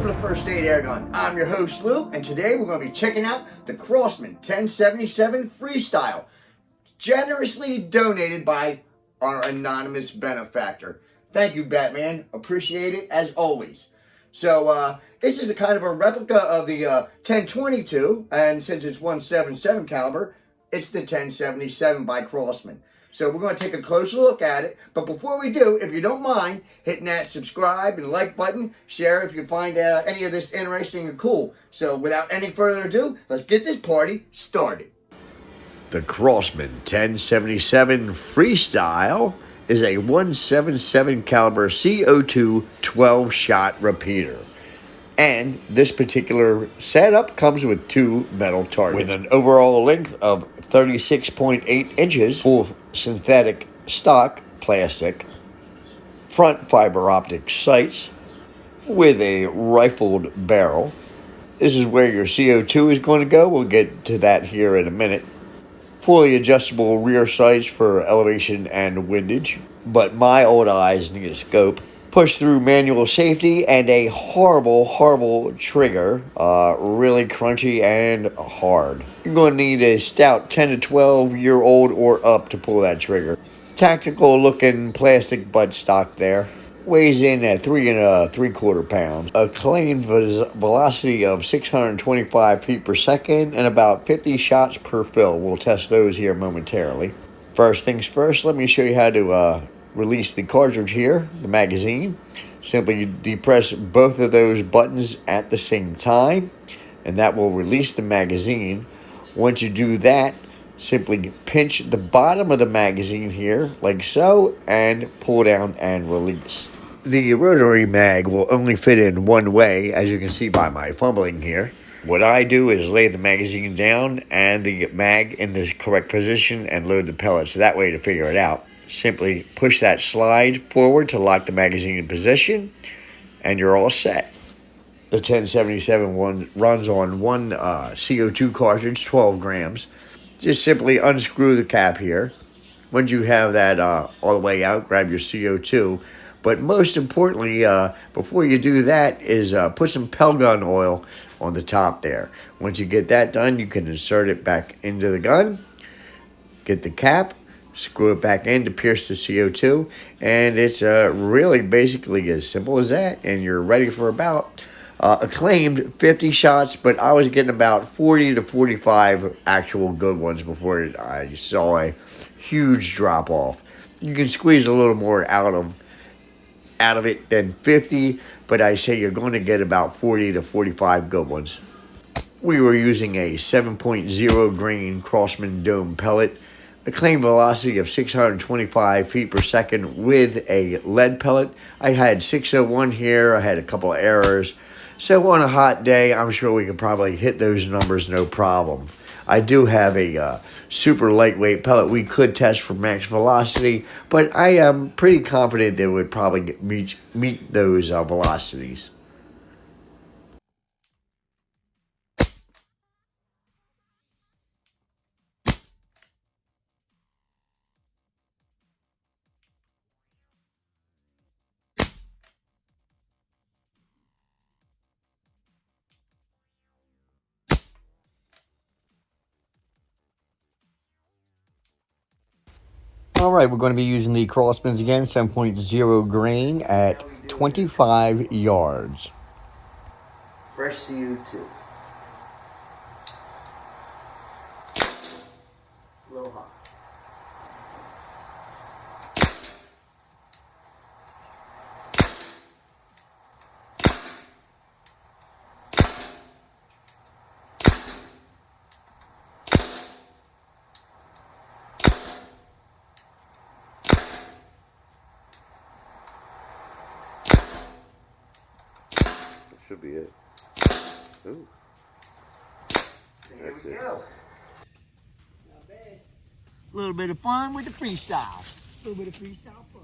welcome to First Aid Airgun. I'm your host Lou, and today we're going to be checking out the Crosman 1077 Freestyle, generously donated by our anonymous benefactor. Thank you, Batman. Appreciate it as always. So this is a kind of a replica of the 1022, and since it's 177 caliber, it's the 1077 by Crosman. So we're going to take a closer look at it. But before we do, if you don't mind hitting that subscribe and like button, share if you find any of this interesting and cool. So without any further ado, let's get this party started. The Crosman 1077 Freestyle is a 177 caliber CO2 12-shot repeater. And this particular setup comes with two metal targets with an overall length of 36.8 inches, full synthetic stock plastic, front fiber optic sights with a rifled barrel. This is where your CO2 is going to go. We'll get to that here in a minute. Fully adjustable rear sights for elevation and windage, but my old eyes need a scope. Push through manual safety and a horrible trigger, really crunchy and hard. You're going to need a stout 10 to 12 year old or up to pull that trigger. Tactical looking plastic buttstock there. Weighs in at 3 3/4 pounds. A claimed velocity of 625 feet per second and about 50 shots per fill. We'll test those here momentarily. First things first, let me show you how to release the cartridge here, the magazine. Simply depress both of those buttons at the same time, and that will release the magazine. Once you do that, simply pinch the bottom of the magazine here, like so, and pull down and release. The rotary mag will only fit in one way, as you can see by my fumbling here. What I do is lay the magazine down and the mag in the correct position and load the pellets that way to figure it out. Simply push that slide forward to lock the magazine in position, and you're all set. The 1077 one runs on one CO2 cartridge, 12 grams. Just simply unscrew the cap here. Once you have that all the way out, grab your CO2. But most importantly, before you do that, is put some Pelgun oil on the top there. Once you get that done, you can insert it back into the gun, get the cap, screw it back in to pierce the CO2, and it's really basically as simple as that, and you're ready for about a claimed 50 shots, but I was getting about 40 to 45 actual good ones before I saw a huge drop off. You can squeeze a little more out of it than 50, but I say you're going to get about 40 to 45 good ones. We were using a 7.0 grain Crosman dome pellet, a claimed velocity of 625 feet per second with a lead pellet. I had 601 here. I had a couple of errors. So on a hot day, I'm sure we could probably hit those numbers no problem. I do have a super lightweight pellet we could test for max velocity, but I am pretty confident it would probably meet those velocities. Alright, we're going to be using the Crosmans again, 7.0 grain at 25 yards. Fresh CO2. A little hot. Should be it. Ooh. There we go. Not bad. A little bit of fun with the freestyle. A little bit of freestyle fun.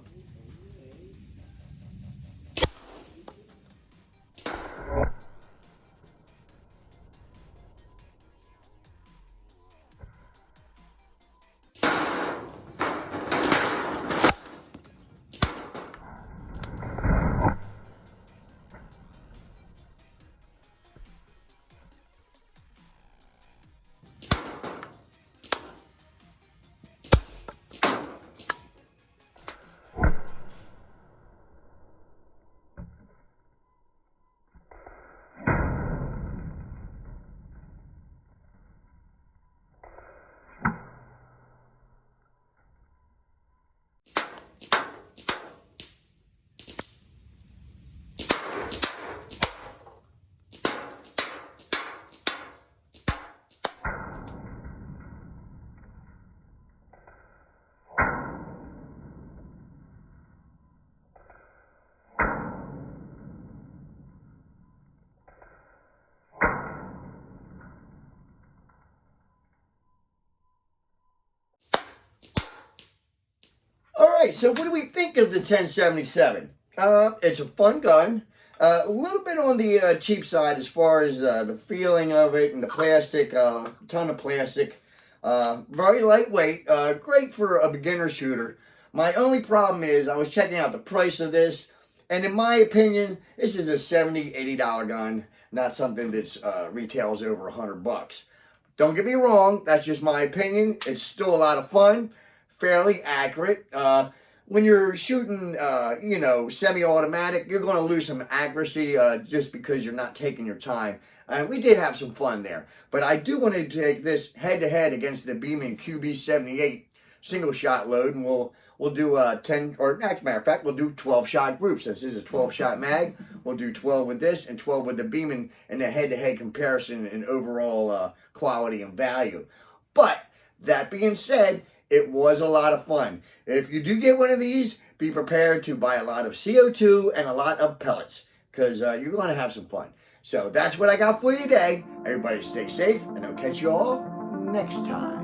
right, so what do we think of the 1077? It's a fun gun. A little bit on the cheap side as far as the feeling of it and the plastic, ton of plastic. Very lightweight, great for a beginner shooter. My only problem is I was checking out the price of this, and in my opinion, this is a $70, $80 gun, not something that's retails over $100. Don't get me wrong, that's just my opinion. It's still a lot of fun, fairly accurate. When you're shooting, you know, semi-automatic, you're going to lose some accuracy just because you're not taking your time. And we did have some fun there. But I do want to take this head-to-head against the Beeman QB78 single-shot load, and we'll do 10, or as a matter of fact, we'll do 12-shot groups. Since this is a 12-shot mag, we'll do 12 with this and 12 with the Beeman in the head-to-head comparison and overall quality and value. But that being said, it was a lot of fun. If you do get one of these, be prepared to buy a lot of CO2 and a lot of pellets, because you're going to have some fun. So that's what I got for you today. Everybody stay safe, and I'll catch you all next time.